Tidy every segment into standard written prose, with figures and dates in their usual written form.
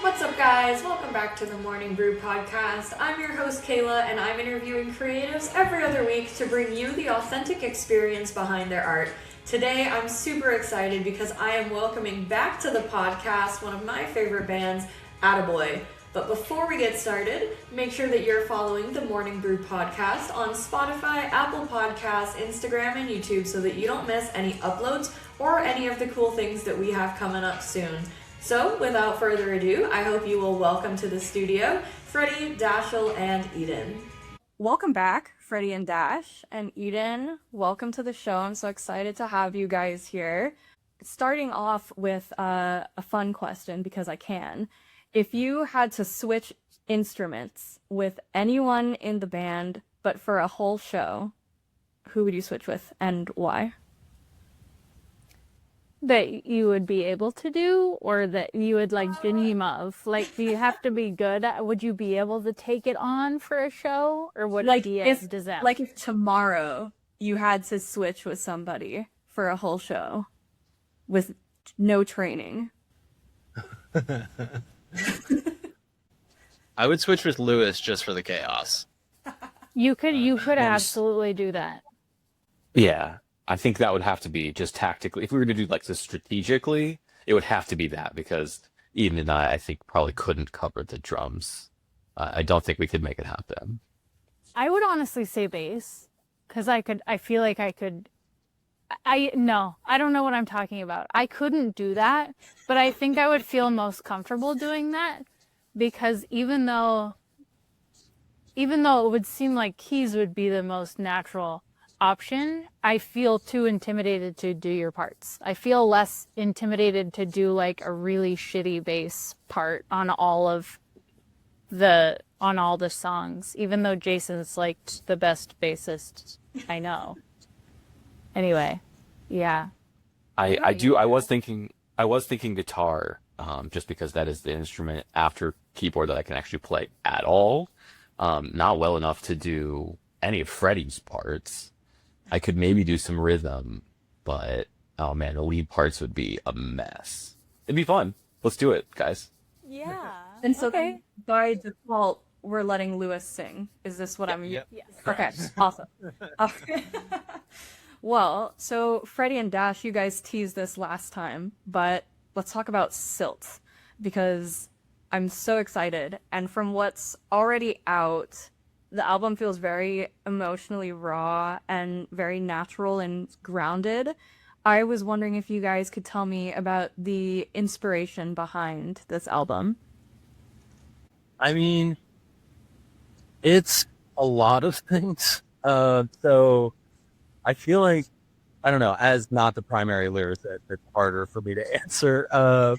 What's up, guys? Welcome back to the Morning Brew podcast. I'm your host, Kayla, and I'm interviewing creatives every other week to bring you the authentic experience behind their art. Today, I'm super excited because I am welcoming back to the podcast one of my favorite bands, Atta Boy. But before we get started, make sure that you're following the Morning Brew podcast on Spotify, Apple Podcasts, Instagram, and YouTube so that you don't miss any uploads or any of the cool things that we have coming up soon. So, without further ado, I hope you will welcome to the studio Freddy, Dashel, and Eden. Welcome back, Freddy and Dash. And Eden, welcome to the show. I'm so excited to have you guys here. Starting off with a fun question, because I can. If you had to switch instruments with anyone in the band, but for a whole show, who would you switch with and why? That you would be able to do, or that you would like dream of? Like, do you have to be good at, would you be able to take it on for a show, or would it be a disaster? Like if tomorrow you had to switch with somebody for a whole show with no training. I would switch with Lewis just for the chaos. You could absolutely do that. Yeah, I think that would have to be just tactically. If we were to do like this strategically, it would have to be that, because Eden and I think, probably couldn't cover the drums. I don't think we could make it happen. I would honestly say bass, because I feel like I could. No, I don't know what I'm talking about. I couldn't do that, but I think I would feel most comfortable doing that, because even though it would seem like keys would be the most natural option, I feel too intimidated to do your parts. I feel less intimidated to do like a really shitty bass part on all the songs, even though Jason's like the best bassist I know. Anyway, yeah. I was thinking guitar, just because that is the instrument after keyboard that I can actually play at all. Not well enough to do any of Freddie's parts. I could maybe do some rhythm, but oh man, the lead parts would be a mess. It'd be fun. Let's do it, guys. Yeah. And so then by default, we're letting Lewis sing. Is this what I'm... Yep. Yes. Okay, awesome. Well, so Freddy and Dash, you guys teased this last time, but let's talk about Silt, because I'm so excited. And from what's already out, the album feels very emotionally raw and very natural and grounded. I was wondering if you guys could tell me about the inspiration behind this album. I mean, it's a lot of things. So I feel like, I don't know, as not the primary lyricist, it's harder for me to answer.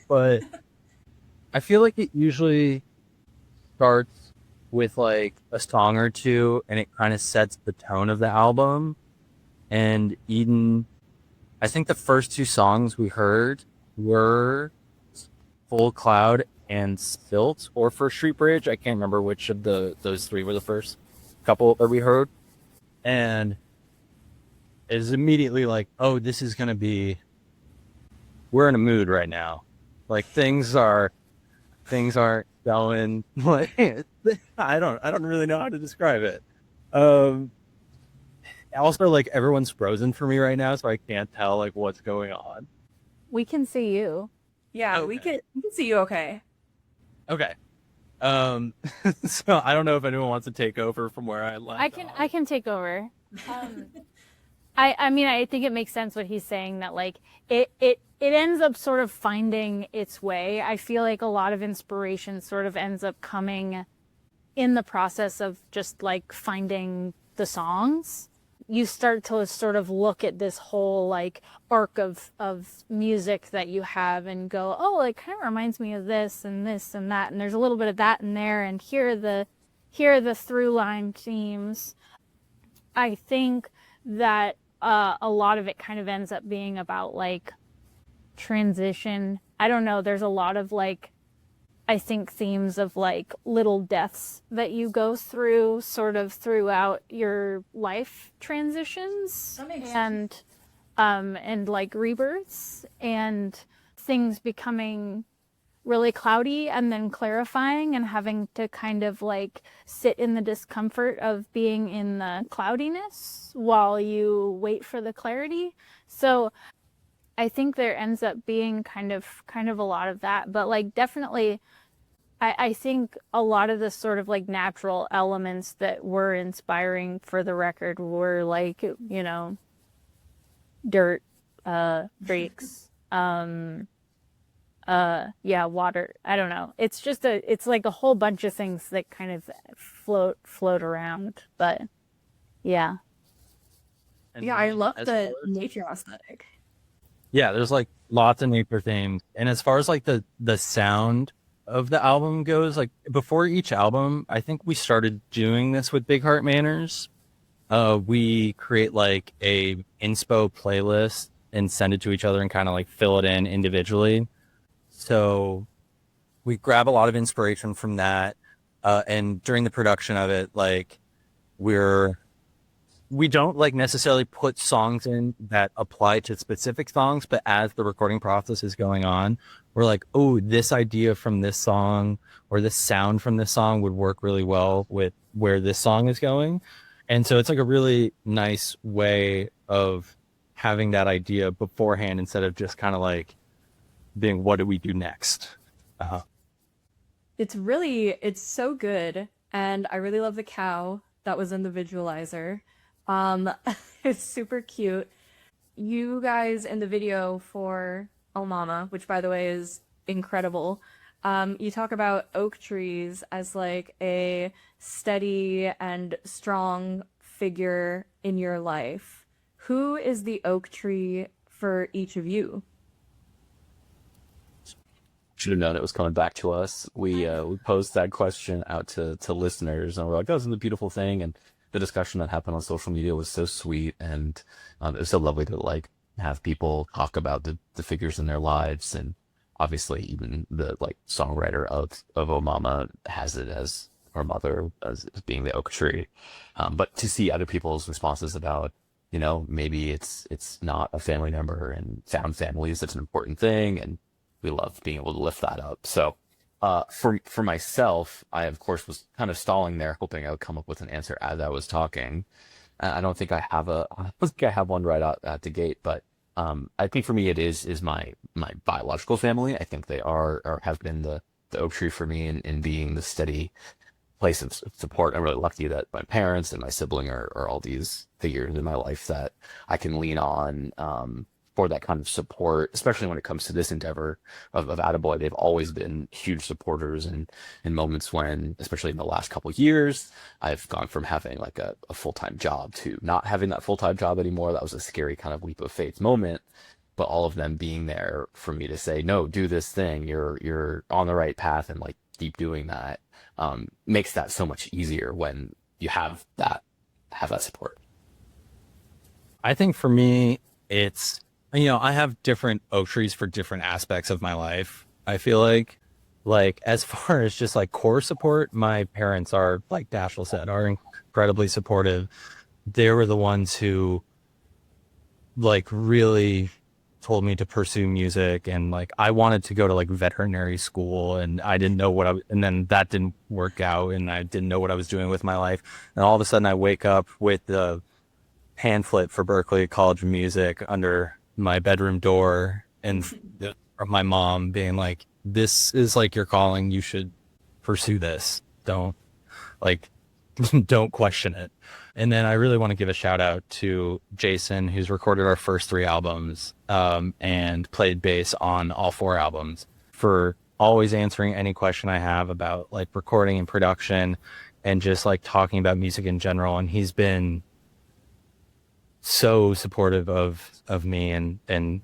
But I feel like it usually starts with like a song or two, and it kind of sets the tone of the album. And Eden, I think the first two songs we heard were Full Cloud and Silt, or First Street Bridge. I can't remember which of those three were the first couple that we heard. And it was immediately like, oh, this is gonna be, we're in a mood right now. Like things aren't going like, I don't really know how to describe it. Also, like, everyone's frozen for me right now, so I can't tell like what's going on. We can see you. Yeah, Okay. we can see you okay. Okay. So I don't know if anyone wants to take over from where I left I can take over. I mean, I think it makes sense what he's saying, that like it ends up sort of finding its way. I feel like a lot of inspiration sort of ends up coming in the process of just like finding the songs. You start to sort of look at this whole like arc of music that you have and go, oh, it kind of reminds me of this and this and that, and there's a little bit of that in there, and here are the through line themes. I think that a lot of it kind of ends up being about like transition. I don't know, there's a lot of like, I think, themes of like little deaths that you go through sort of throughout your life transitions. That makes sense. And like rebirths and things becoming really cloudy and then clarifying and having to kind of like sit in the discomfort of being in the cloudiness while you wait for the clarity. So I think there ends up being kind of a lot of that, but like definitely I think a lot of the sort of like natural elements that were inspiring for the record were like, you know, dirt, breaks, yeah, water. I don't know. It's just it's like a whole bunch of things that kind of float around. But yeah. And Yeah, I love as the far as- nature aesthetic. Yeah, there's like lots of nature themes. And as far as like the sound of the album goes, like before each album, I think we started doing this with Big Heart Manners. We create like a inspo playlist and send it to each other and kind of like fill it in individually. So we grab a lot of inspiration from that. And during the production of it, like we don't like necessarily put songs in that apply to specific songs, but as the recording process is going on, we're like, oh, this idea from this song or this sound from this song would work really well with where this song is going. And so it's like a really nice way of having that idea beforehand instead of just kind of like being, what do we do next? It's so good, and I really love the cow that was in the visualizer. It's super cute. You guys in the video for El Mama, which by the way is incredible, you talk about oak trees as like a steady and strong figure in your life. Who is the oak tree for each of you? Should have known it was coming back to us. We posed that question out to listeners, and we're like, "Oh, this is a beautiful thing." And the discussion that happened on social media was so sweet, and it was so lovely to like have people talk about the figures in their lives, and obviously even the like songwriter of Oh Mama has it as her mother as being the oak tree, but to see other people's responses about, you know, maybe it's not a family member, and found families, that's an important thing, and we love being able to lift that up. So for myself, I of course was kind of stalling there, hoping I would come up with an answer as I was talking. I don't think I have one right out at the gate, but I think for me it is my biological family. I think they are or have been the oak tree for me in being the steady place of support. I'm really lucky that my parents and my sibling are all these figures in my life that I can lean on for that kind of support, especially when it comes to this endeavor of Atta Boy. They've always been huge supporters, and in moments when, especially in the last couple of years, I've gone from having like a full-time job to not having that full-time job anymore. That was a scary kind of leap of faith moment, but all of them being there for me to say, no, do this thing. You're on the right path, and like keep doing that, makes that so much easier when you have that support. I think for me, it's, you know, I have different oak trees for different aspects of my life. I feel like as far as just like core support, my parents are, like Dashel said, are incredibly supportive. They were the ones who like really told me to pursue music, and like I wanted to go to like veterinary school, and I didn't know and then that didn't work out, and I didn't know what I was doing with my life. And all of a sudden I wake up with the pamphlet for Berklee College of Music under my bedroom door, and my mom being like, this is like your calling, you should pursue this, don't like don't question it. And then I really want to give a shout out to Jason, who's recorded our first 3 albums and played bass on all 4 albums, for always answering any question I have about like recording and production and just like talking about music in general. And he's been so supportive of me and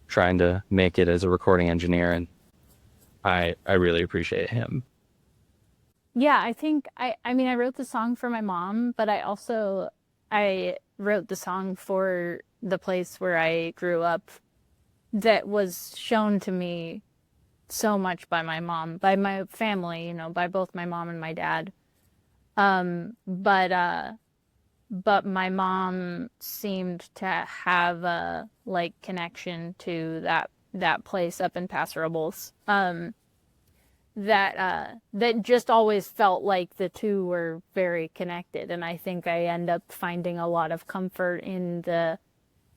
trying to make it as a recording engineer, and I really appreciate him. Yeah, I think I mean I wrote the song for my mom, but I wrote the song for the place where I grew up, that was shown to me so much by my mom, by my family, you know, by both my mom and my dad. But my mom seemed to have a like connection to that place up in Paso Robles. that just always felt like the two were very connected. And I think I end up finding a lot of comfort in the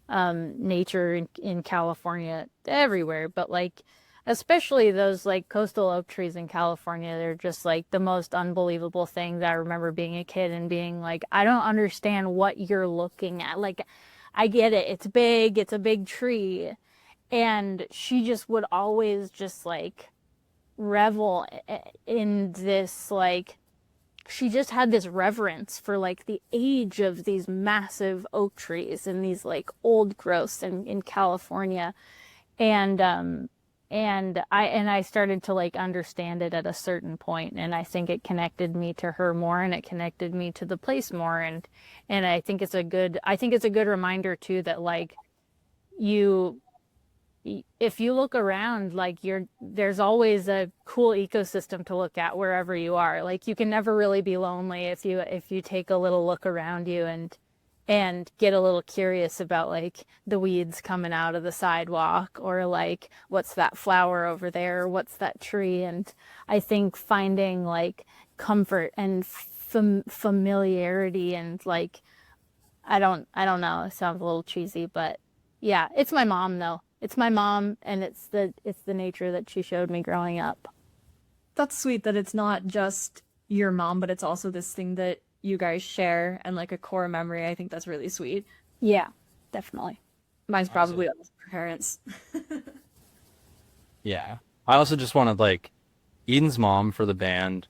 nature in California, everywhere, but like especially those like coastal oak trees in California. They're just like the most unbelievable things. I remember being a kid and being like, I don't understand what you're looking at. Like, I get it, it's big, it's a big tree. And she just would always just like revel in this, like, she just had this reverence for like the age of these massive oak trees and these like old growths in California. And I started to like understand it at a certain point, and I think it connected me to her more, and it connected me to the place more, and I think it's a good reminder too that like if you look around, like there's always a cool ecosystem to look at wherever you are. Like you can never really be lonely if you take a little look around you and get a little curious about like the weeds coming out of the sidewalk, or like what's that flower over there, what's that tree. And I think finding like comfort and familiarity and like I don't know, it sounds a little cheesy, but yeah, it's my mom though. It's my mom, and it's the nature that she showed me growing up. That's sweet that it's not just your mom, but it's also this thing that you guys share and like a core memory. I think that's really sweet. Yeah, definitely. Mine's probably almost parents. Yeah. I also just wanted like Eden's mom for the band.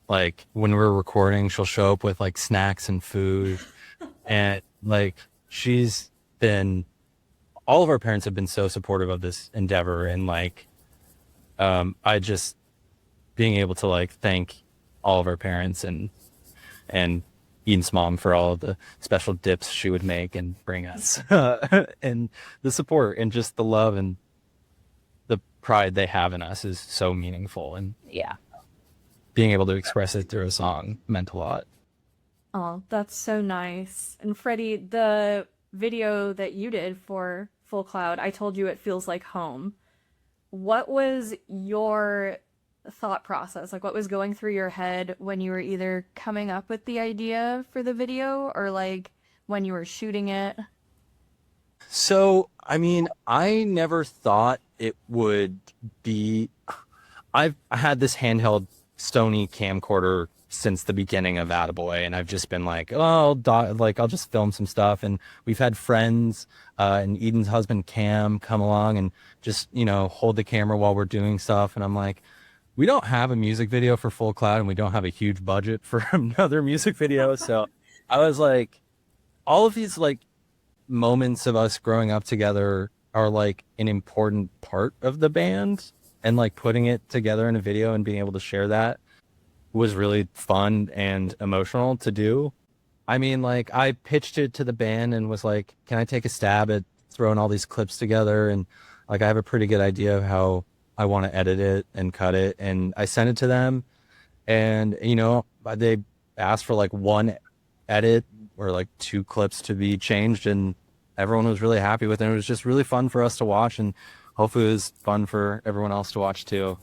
Like when we're recording, she'll show up with like snacks and food. And like all of our parents have been so supportive of this endeavor. And like, I just being able to like thank all of our parents and Eden's mom for all of the special dips she would make and bring us, and the support and just the love and the pride they have in us is so meaningful. And Yeah. being able to express it through a song meant a lot. Oh, that's so nice. And Freddie, the video that you did for Full Cloud, I told you it feels like home. What was your thought process? Like what was going through your head when you were either coming up with the idea for the video or like when you were shooting it? So, I mean, I never thought it would be. I had this handheld Sony camcorder since the beginning of Atta Boy, and I've just been like, oh, I'll just film some stuff. And we've had friends and Eden's husband Cam come along and just hold the camera while we're doing stuff. And I'm like, we don't have a music video for Full Cloud, and we don't have a huge budget for another music video. So I was like, all of these like moments of us growing up together are like an important part of the band, and like putting it together in a video and being able to share that was really fun and emotional to do. I mean, like I pitched it to the band and was like, can I take a stab at throwing all these clips together? And like, I have a pretty good idea of how I want to edit it and cut it. And I sent it to them, and they asked for like one edit or like 2 clips to be changed, and everyone was really happy with it. It was just really fun for us to watch, and hopefully it was fun for everyone else to watch too,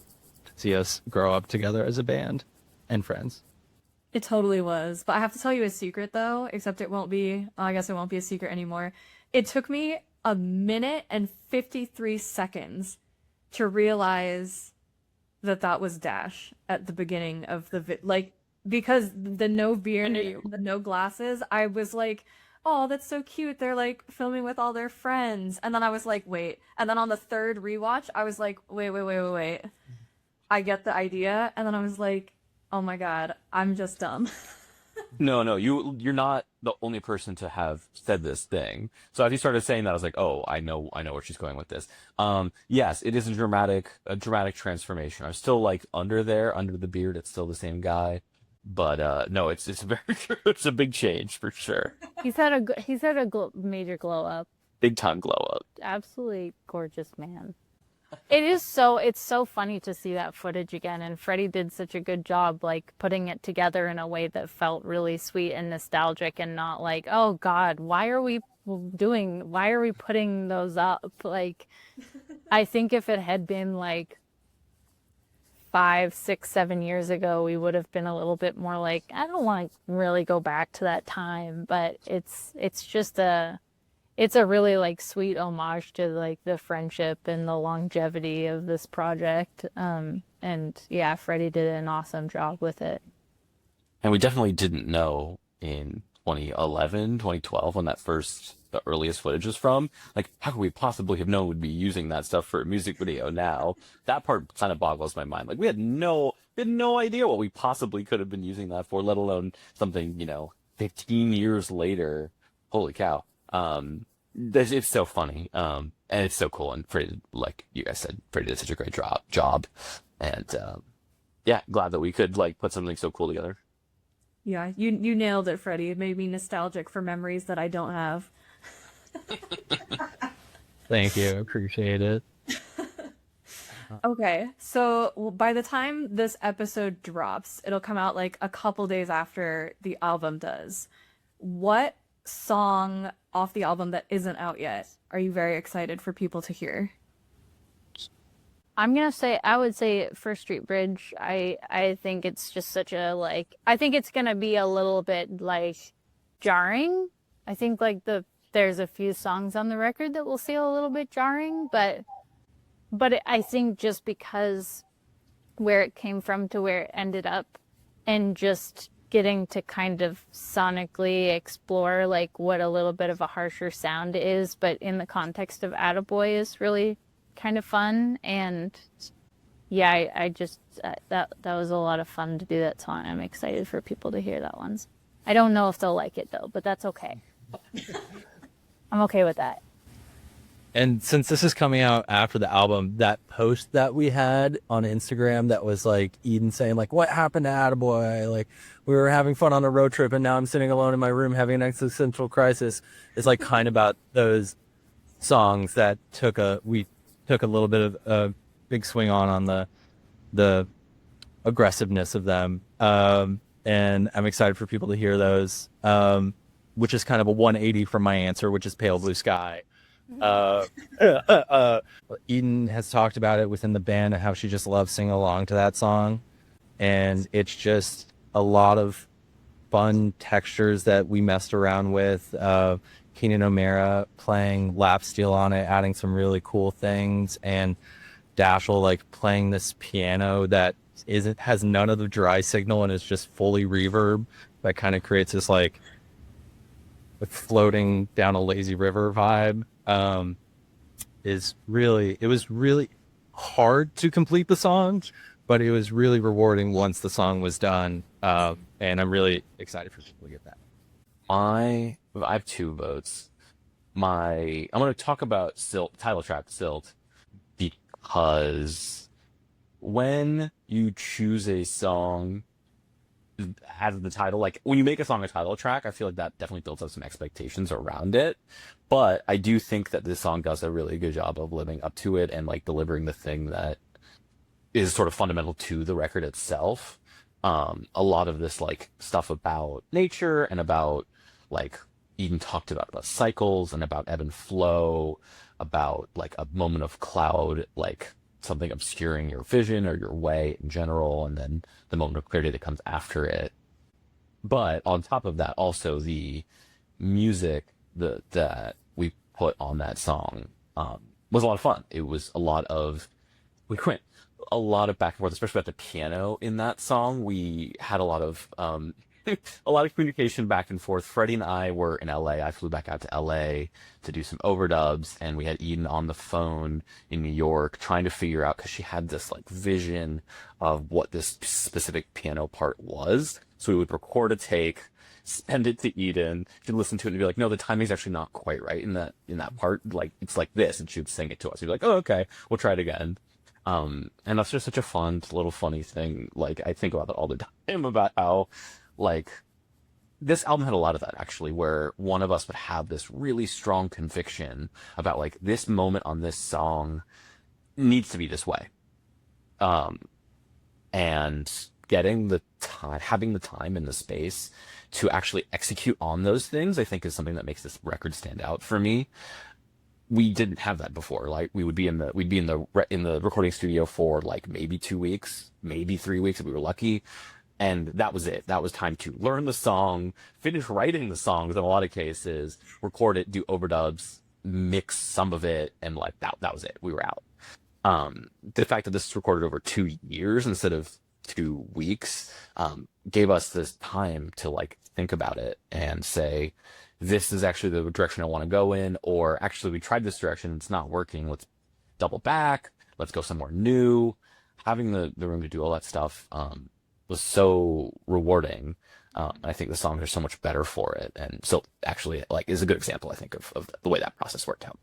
to see us grow up together as a band and friends. It totally was. But I have to tell you a secret though, except I guess it won't be a secret anymore. It took me 1 and 53 seconds to realize that was Dash at the beginning of the because the no beard, the no glasses, I was like, oh, that's so cute. They're like filming with all their friends. And then I was like, wait. And then on the third rewatch, I was like, wait. I get the idea. And then I was like, oh my God, I'm just dumb. No, you're not the only person to have said this thing. So as you started saying that, I was like, oh, I know where she's going with this. Yes, it is a dramatic transformation. I'm still like under the beard. It's still the same guy, but no, it's very true. It's a big change for sure. He's had a major glow up. Big time glow up. Absolutely gorgeous man. It's so funny to see that footage again, and Freddie did such a good job like putting it together in a way that felt really sweet and nostalgic, and not like, oh God, why are we putting those up? Like, I think if it had been like 5, 6, 7 years ago, we would have been a little bit more like, I don't want to really go back to that time, but it's a really like sweet homage to like the friendship and the longevity of this project. And yeah, Freddie did an awesome job with it. And we definitely didn't know in 2011, 2012, when the earliest footage was from. Like, how could we possibly have known we'd be using that stuff for a music video now? That part kind of boggles my mind. Like, we had no idea what we possibly could have been using that for, let alone something, 15 years later. Holy cow. It's so funny. And it's so cool. And Freddie, like you guys said, Freddie did such a great job. And, yeah, glad that we could like put something so cool together. Yeah, you nailed it, Freddie. It made me nostalgic for memories that I don't have. Thank you. Appreciate it. Okay, so by the time this episode drops, it'll come out like a couple days after the album does. What song off the album that isn't out yet are you very excited for people to hear? I would say First Street Bridge. I think it's just such a I think it's gonna be a little bit like jarring. I think like there's a few songs on the record that will feel a little bit jarring, but I think just because where it came from to where it ended up, and just getting to kind of sonically explore like what a little bit of a harsher sound is, but in the context of Atta Boy is really kind of fun. And yeah, I just that was a lot of fun to do that song. I'm excited for people to hear that one. I don't know if they'll like it though, but that's okay. I'm okay with that. And since this is coming out after the album, that post that we had on Instagram that was like Eden saying like, what happened to Atta Boy? Like, we were having fun on a road trip and now I'm sitting alone in my room having an existential crisis. It's like kind of about those songs that we took a little bit of a big swing on the aggressiveness of them. And I'm excited for people to hear those, which is kind of a 180 from my answer, which is Pale Blue Sky. Eden has talked about it within the band and how she just loves singing along to that song, and it's just a lot of fun textures that we messed around with. Keenan O'Mara playing lap steel on it, adding some really cool things, and Dashel like playing this piano that has none of the dry signal and is just fully reverb that kind of creates this like floating down a lazy river vibe. It was really hard to complete the song, but it was really rewarding once the song was done. And I'm really excited for people to get that. I have 2 votes. I'm going to talk about Silt, title track Silt, because when you choose a song as the title, like when you make a song a title track, I feel like that definitely builds up some expectations around it. But I do think that this song does a really good job of living up to it and like delivering the thing that is sort of fundamental to the record itself. A lot of this like stuff about nature and about like Eden talked about cycles and about ebb and flow, about like a moment of cloud, like something obscuring your vision or your way in general, and then the moment of clarity that comes after it. But on top of that, also the music that we put on that song was a lot of fun. It was we went a lot of back and forth, especially about the piano in that song. We had a lot of a lot of communication back and forth. Freddie and I were in LA. I flew back out to LA to do some overdubs, and we had Eden on the phone in New York trying to figure out, because she had this like vision of what this specific piano part was. So we would record a take, send it to Eden. She'd listen to it and be like, no, the timing's actually not quite right in that part. Like, it's like this. And she would sing it to us. We'd be like, oh, okay, we'll try it again. And that's just such a fun little funny thing. Like, I think about that all the time, about how like this album had a lot of that actually, where one of us would have this really strong conviction about like this moment on this song needs to be this way. And getting the time, having the time and the space to actually execute on those things, I think is something that makes this record stand out for me. we didn't have that before. Like we'd be in the recording studio for like maybe 2 weeks, maybe 3 weeks if we were lucky. And that was it. That was time to learn the song, finish writing the songs in a lot of cases, record it, do overdubs, mix some of it, and like that was it. We were out. The fact that this is recorded over 2 years instead of 2 weeks gave us this time to like think about it and say, this is actually the direction I want to go in, or actually we tried this direction, it's not working. Let's double back. Let's go somewhere new. Having the room to do all that stuff was so rewarding. I think the songs are so much better for it, and so actually like is a good example, I think, of the way that process worked out.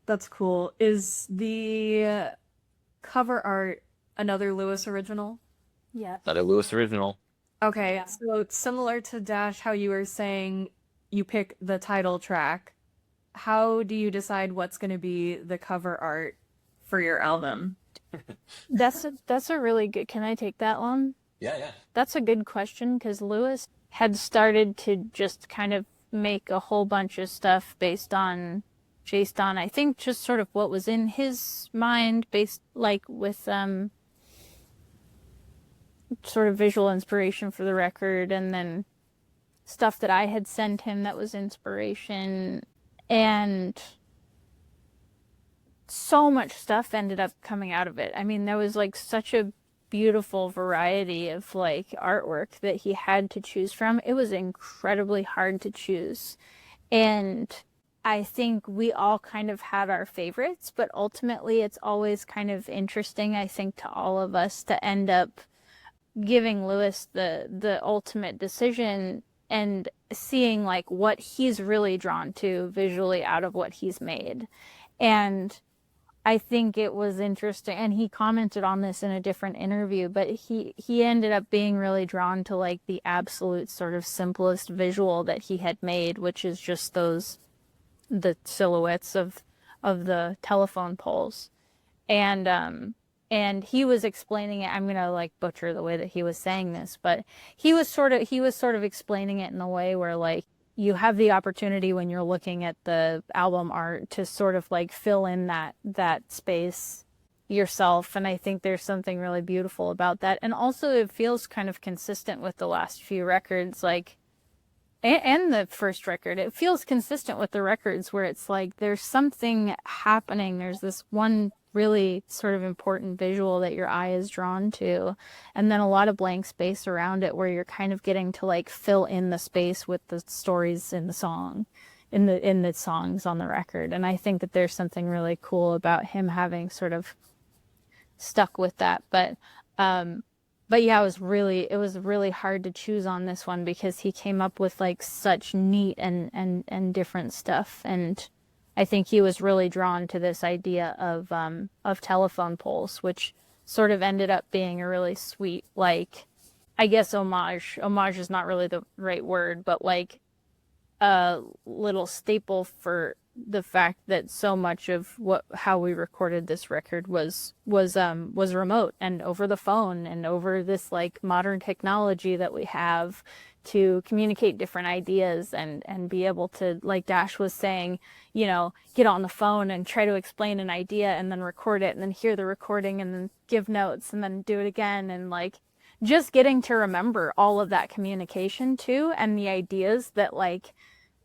That's cool. Is the cover art another Lewis original? Yeah. Not a Lewis original. Okay, Yeah. so it's similar to Dash, how you were saying you pick the title track. How do you decide what's going to be the cover art for your album? That's a really good. Can I take that one? Yeah. That's a good question because Lewis had started to just kind of make a whole bunch of stuff based on I think just sort of what was in his mind, based like with sort of visual inspiration for the record, and then stuff that I had sent him that was inspiration, and so much stuff ended up coming out of it. I mean, there was like such a beautiful variety of like artwork that he had to choose from. It was incredibly hard to choose. And I think we all kind of had our favorites, but ultimately it's always kind of interesting, I think, to all of us to end up giving Lewis the ultimate decision and seeing like what he's really drawn to visually out of what he's made. And I think it was interesting, and he commented on this in a different interview, but he ended up being really drawn to like the absolute sort of simplest visual that he had made, which is just the silhouettes of the telephone poles. And he was explaining it. I'm gonna like butcher the way that he was saying this, but he was sort of explaining it in a way where like you have the opportunity when you're looking at the album art to sort of like fill in that space yourself. And I think there's something really beautiful about that. And also it feels kind of consistent with the last few records, like, and the first record. It feels consistent with the records where it's like there's something happening. There's this one really sort of important visual that your eye is drawn to, and then a lot of blank space around it where you're kind of getting to like fill in the space with the stories in the song, in the songs on the record. And I think that there's something really cool about him having sort of stuck with that. But yeah, it was really hard to choose on this one because he came up with like such neat and different stuff. And I think he was really drawn to this idea of telephone poles, which sort of ended up being a really sweet, like, I guess homage. Homage is not really the right word, but like a little staple for the fact that so much of how we recorded this record was remote and over the phone and over this like modern technology that we have to communicate different ideas and be able to, like Dash was saying, you know, get on the phone and try to explain an idea and then record it and then hear the recording and then give notes and then do it again. And like just getting to remember all of that communication too, and the ideas that like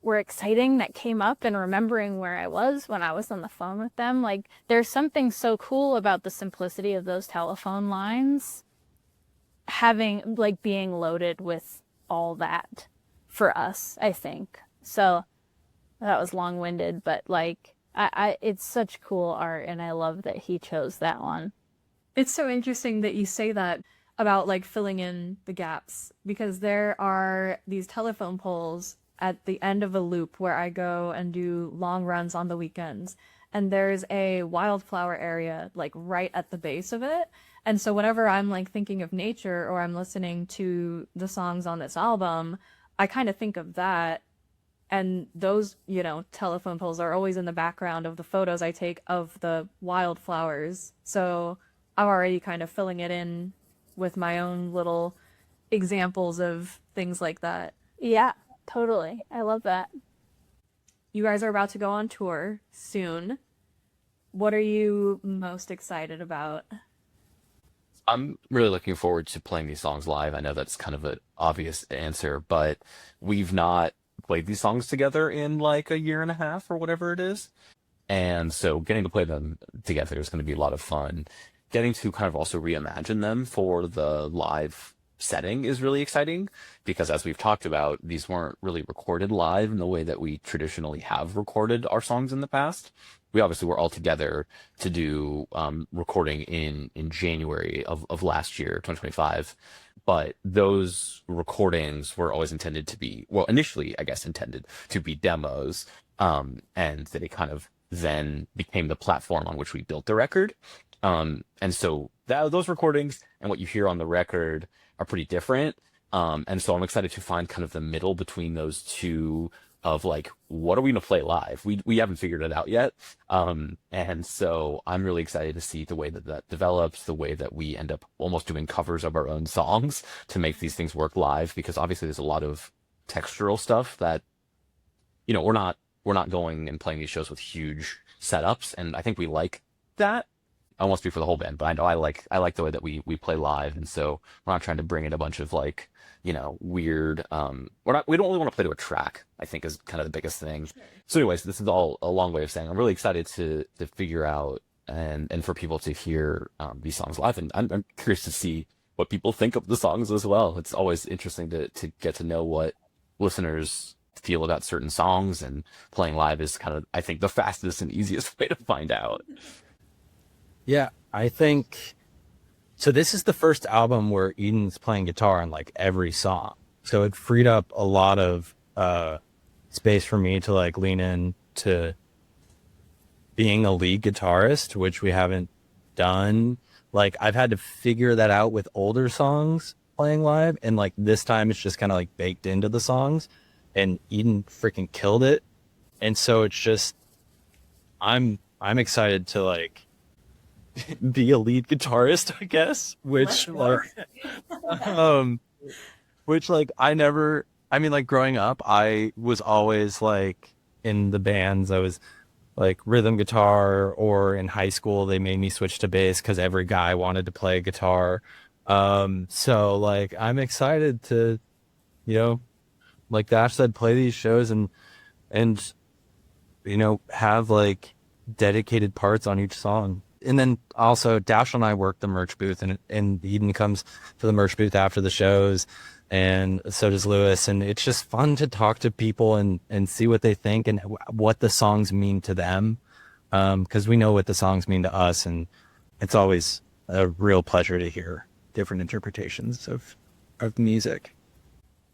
were exciting that came up, and remembering where I was when I was on the phone with them. Like there's something so cool about the simplicity of those telephone lines having like being loaded with all that for us, I think. So that was long-winded, but like I it's such cool art, and I love that he chose that one. It's so interesting that you say that about like filling in the gaps, because there are these telephone poles at the end of a loop where I go and do long runs on the weekends, and there's a wildflower area like right at the base of it. And so whenever I'm like thinking of nature or I'm listening to the songs on this album, I kind of think of that. And those, you know, telephone poles are always in the background of the photos I take of the wildflowers. So I'm already kind of filling it in with my own little examples of things like that. Yeah, totally. I love that. you guys are about to go on tour soon. What are you most excited about? I'm really looking forward to playing these songs live. I know that's kind of an obvious answer, but we've not played these songs together in like a year and a half or whatever it is. And so getting to play them together is going to be a lot of fun. Getting to kind of also reimagine them for the live setting is really exciting because, as we've talked about, these weren't really recorded live in the way that we traditionally have recorded our songs in the past. We obviously were all together to do recording in January of last year, 2025. But those recordings were always intended to be, well, initially, I guess, intended to be demos. And they kind of then became the platform on which we built the record. And so those recordings and what you hear on the record are pretty different. And so I'm excited to find kind of the middle between those two of like, what are we going to play live? We haven't figured it out yet. And so I'm really excited to see the way that that develops, the way that we end up almost doing covers of our own songs to make these things work live, because obviously there's a lot of textural stuff that, you know, we're not going and playing these shows with huge setups. And I think we like that. I won't speak for the whole band, but I know I like the way that we play live. And so we're not trying to bring in a bunch of like, you know, weird, we don't really want to play to a track, I think is kind of the biggest thing. So anyways, this is all a long way of saying I'm really excited to figure out and for people to hear these songs live. And I'm curious to see what people think of the songs as well. It's always interesting to get to know what listeners feel about certain songs, and playing live is kind of, I think, the fastest and easiest way to find out. Yeah, I think so. This is the first album where Eden's playing guitar on like every song. So it freed up a lot of space for me to like lean in to being a lead guitarist, which we haven't done. Like I've had to figure that out with older songs playing live. And like this time it's just kind of like baked into the songs, and Eden freaking killed it. And so it's just, I'm excited to like be a lead guitarist, I guess, which like I mean, like growing up, I was always like in the bands. I was like rhythm guitar, or in high school, they made me switch to bass because every guy wanted to play guitar. So like, I'm excited to, you know, like Dash said, play these shows and, you know, have like dedicated parts on each song. And then also Dashel and I work the merch booth, and Eden comes to the merch booth after the shows, and so does Lewis. And it's just fun to talk to people and see what they think and what the songs mean to them. 'Cause we know what the songs mean to us, and it's always a real pleasure to hear different interpretations of music.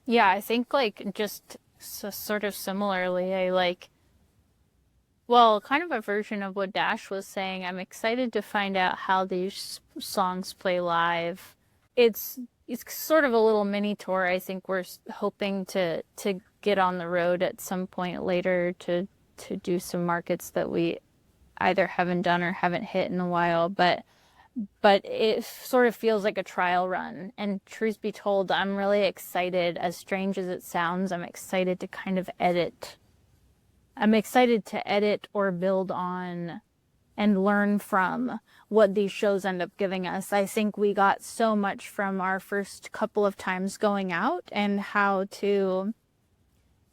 Yeah, I think like just sort of similarly, I like, well, kind of a version of what Dash was saying. I'm excited to find out how these songs play live. It's sort of a little mini tour. I think we're hoping to get on the road at some point later to do some markets that we either haven't done or haven't hit in a while, but it sort of feels like a trial run. And truth be told, I'm really excited. As strange as it sounds, I'm excited to kind of edit. I'm excited to edit or build on and learn from what these shows end up giving us. I think we got so much from our first couple of times going out, and how to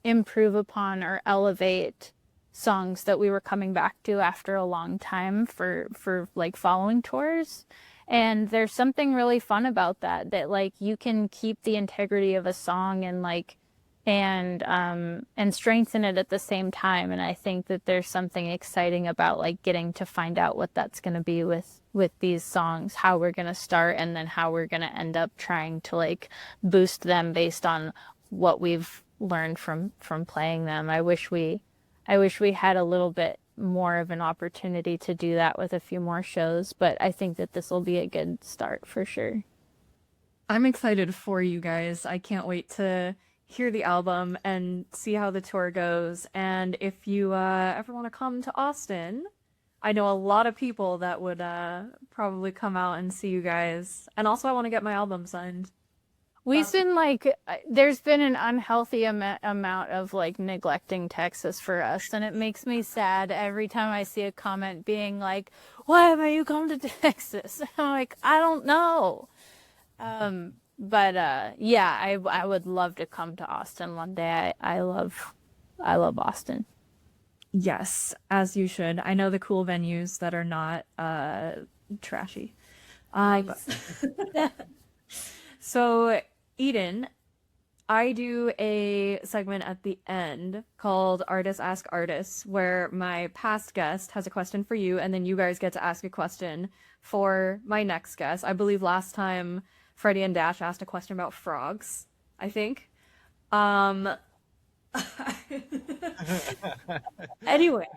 improve upon or elevate songs that we were coming back to after a long time for like following tours. And there's something really fun about that like you can keep the integrity of a song and like and strengthen it at the same time. And I think that there's something exciting about like getting to find out what that's going to be with these songs, how we're going to start, and then how we're going to end up trying to like boost them based on what we've learned from playing them. I wish we had a little bit more of an opportunity to do that with a few more shows, but I think that this will be a good start for sure. I'm excited for you guys. I can't wait to hear the album and see how the tour goes. And if you ever want to come to Austin, I know a lot of people that would probably come out and see you guys. And also I want to get my album signed. We've been like, there's been an unhealthy amount of like neglecting Texas for us, and it makes me sad every time I see a comment being like, "Why haven't you come to Texas?" I'm like, I don't know. But yeah, I would love to come to Austin one day. I love Austin. Yes, as you should. I know the cool venues that are not trashy. So, Eden, I do a segment at the end called Artists Ask Artists, where my past guest has a question for you, and then you guys get to ask a question for my next guest. I believe last time Freddie and Dash asked a question about frogs, I think. Anyway,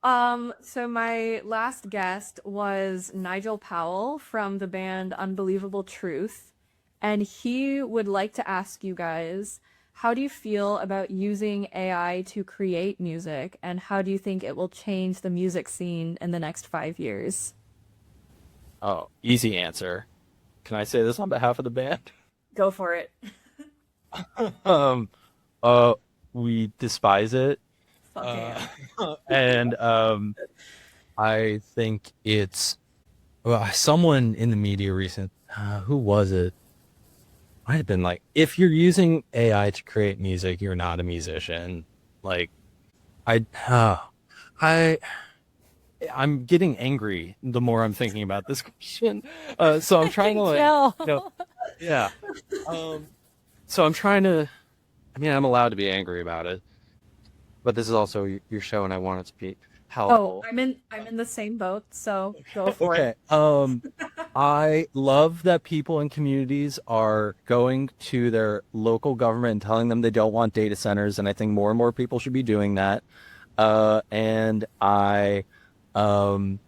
so my last guest was Nigel Powell from the band Unbelievable Truth, and he would like to ask you guys, how do you feel about using AI to create music, and how do you think it will change the music scene in the next 5 years? Oh, easy answer. Can I say this on behalf of the band? Go for it. Um, we despise it. Fuck yeah. And I think it's well, someone in the media recent who was it? Might have been like, if you're using AI to create music, you're not a musician. Like, I I'm getting angry the more I'm thinking about this question. So I'm trying to yeah. So I'm trying to. I mean, I'm allowed to be angry about it, but this is also your show, and I want it to be helpful. Oh, I'm in the same boat, so go for it. Okay. I love that people in communities are going to their local government and telling them they don't want data centers, and I think more and more people should be doing that. And I don't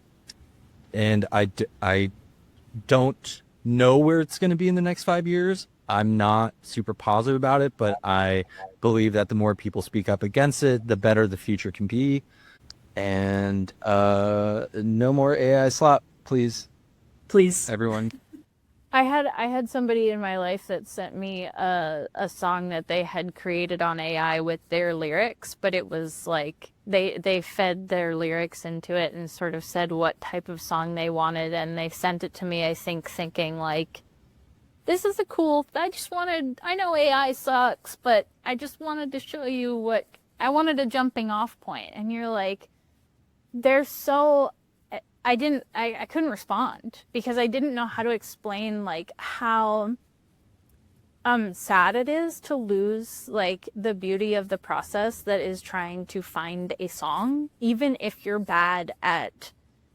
know where it's going to be in the next 5 years. I'm not super positive about it, but I believe that the more people speak up against it, the better the future can be. And no more AI slop, please, Please. everyone. I had somebody in my life that sent me a song that they had created on AI with their lyrics, but it was like they fed their lyrics into it and sort of said what type of song they wanted, and they sent it to me, I think, thinking like, this is I know AI sucks, but I just wanted to show you what I wanted, a jumping off point. And you're like, they're so I couldn't respond because I didn't know how to explain like how sad it is to lose like the beauty of the process that is trying to find a song, even if you're bad at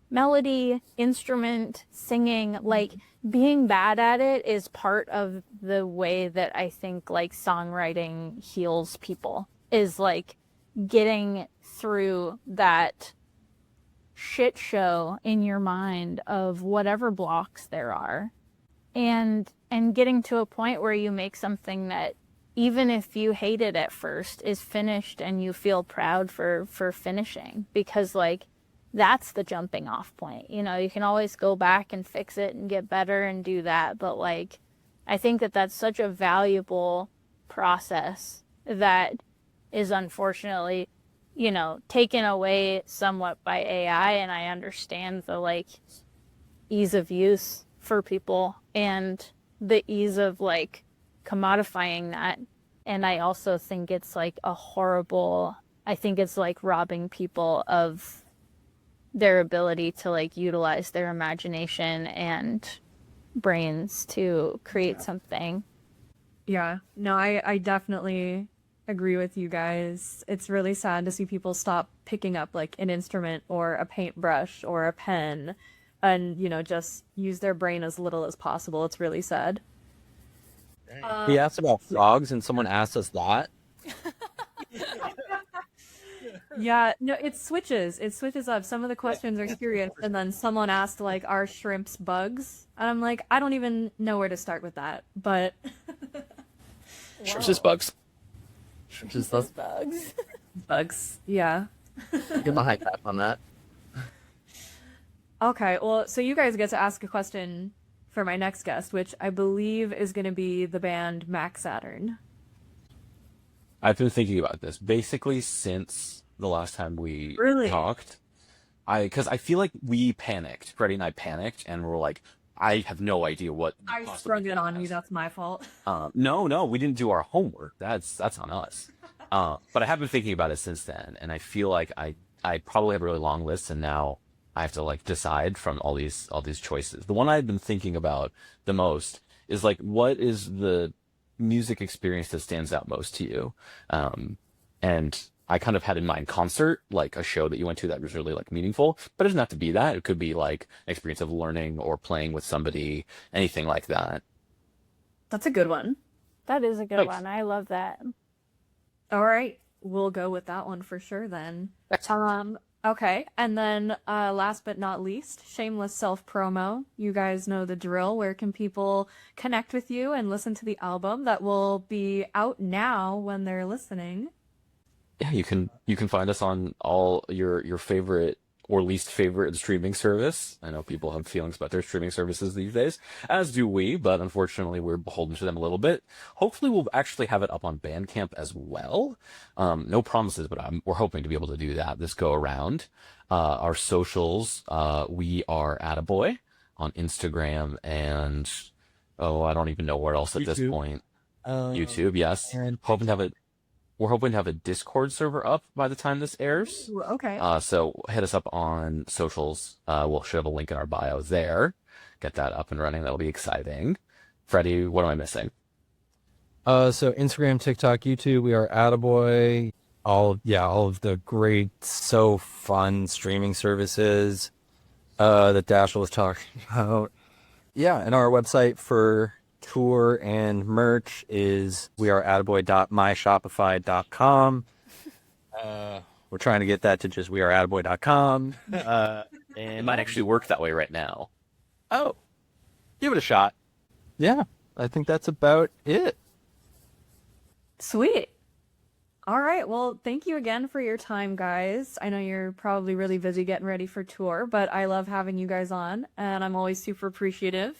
melody, instrument, singing. Like, being bad at it is part of the way that I think like songwriting heals people, is like getting through that shit show in your mind of whatever blocks there are, and getting to a point where you make something that, even if you hate it at first, is finished and you feel proud for finishing, because like that's the jumping off point. You know, you can always go back and fix it and get better and do that, but like I think that that's such a valuable process that is unfortunately, you know, taken away somewhat by AI. And I understand the like ease of use for people and the ease of like commodifying that. And I also think it's like I think it's like robbing people of their ability to like utilize their imagination and brains to create something. Yeah, no, I definitely agree with you guys. It's really sad to see people stop picking up like an instrument or a paintbrush or a pen and, you know, just use their brain as little as possible. It's really sad. He asked about frogs, and someone asked us that. Yeah, no, it switches. It switches up. Some of the questions are serious, and then someone asked like, "Are shrimps bugs?" And I'm like, I don't even know where to start with that. But Shrimps just bugs. Shrimps is bugs. bugs, yeah. Get my high tap on that. Okay, well, so you guys get to ask a question for my next guest, which I believe is going to be the band Mac Saturn. I've been thinking about this basically since the last time we Really? talked. Because I feel like we panicked. Freddie and I panicked, and we're like, I have no idea what. I sprung it on you. That's my fault. No, we didn't do our homework. That's on us. But I have been thinking about it since then, and I feel like I probably have a really long list, and now I have to like decide from all these choices. The one I've been thinking about the most is like, what is the music experience that stands out most to you? And I kind of had in mind concert, like a show that you went to that was really like meaningful, but it doesn't have to be that. It could be like an experience of learning or playing with somebody, anything like that. That's a good one. That is a good Thanks. one. I love that. All right. We'll go with that one for sure then. Okay. And then last but not least, shameless self-promo. You guys know the drill. Where can people connect with you and listen to the album that will be out now when they're listening? Yeah, you can find us on all your favorite or least favorite streaming service. I know people have feelings about their streaming services these days, as do we, but unfortunately we're beholden to them a little bit. Hopefully we'll actually have it up on Bandcamp as well. No promises, but we're hoping to be able to do that this go around. Our socials, we are Atta Boy on Instagram and I don't even know where else at this point. YouTube, yes. And We're hoping to have a Discord server up by the time this airs. Ooh, okay. So hit us up on socials. We'll should have a link in our bio there. Get that up and running. That'll be exciting. Freddie, what am I missing? So Instagram, TikTok, YouTube, we are Atta Boy. All of the great, so fun streaming services that Dashel was talking about. Yeah, and our website for tour and merch is weareattaboy.myshopify.com. We're trying to get that to just weareattaboy.com. It might actually work that way right now. Oh, give it a shot. Yeah, I think that's about it. Sweet. All right. Well, thank you again for your time, guys. I know you're probably really busy getting ready for tour, but I love having you guys on, and I'm always super appreciative.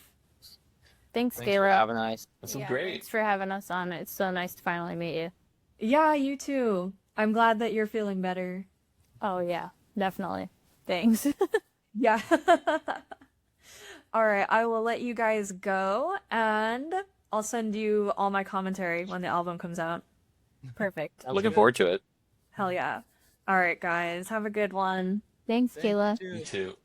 Thanks, Thanks for Kayla. having us. That's Yeah, thanks for having us on. It's so nice to finally meet you. Yeah, you too. I'm glad that you're feeling better. Oh, yeah, definitely. Thanks. Yeah. All right. I will let you guys go, and I'll send you all my commentary when the album comes out. Perfect. Looking forward to it. Hell yeah. All right, guys. Have a good one. Thanks, Kayla. You too.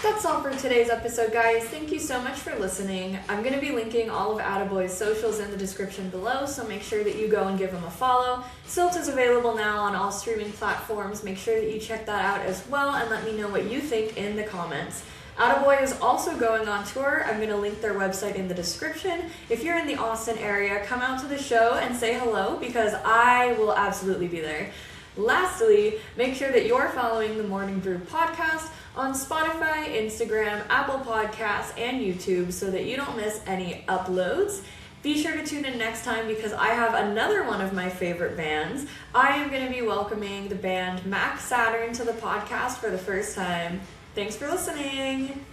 That's all for today's episode, guys. Thank you so much for listening. I'm going to be linking all of Atta Boy's socials in the description below, so make sure that you go and give him a follow. Silt is available now on all streaming platforms. Make sure that you check that out as well, and let me know what you think in the comments. Atta Boy is also going on tour. I'm going to link their website in the description. If you're in the Austin area, come out to the show and say hello, because I will absolutely be there. Lastly, make sure that you're following the Morning Brew podcast on Spotify, Instagram, Apple Podcasts, and YouTube so that you don't miss any uploads. Be sure to tune in next time because I have another one of my favorite bands. I am going to be welcoming the band Mac Saturn to the podcast for the first time. Thanks for listening.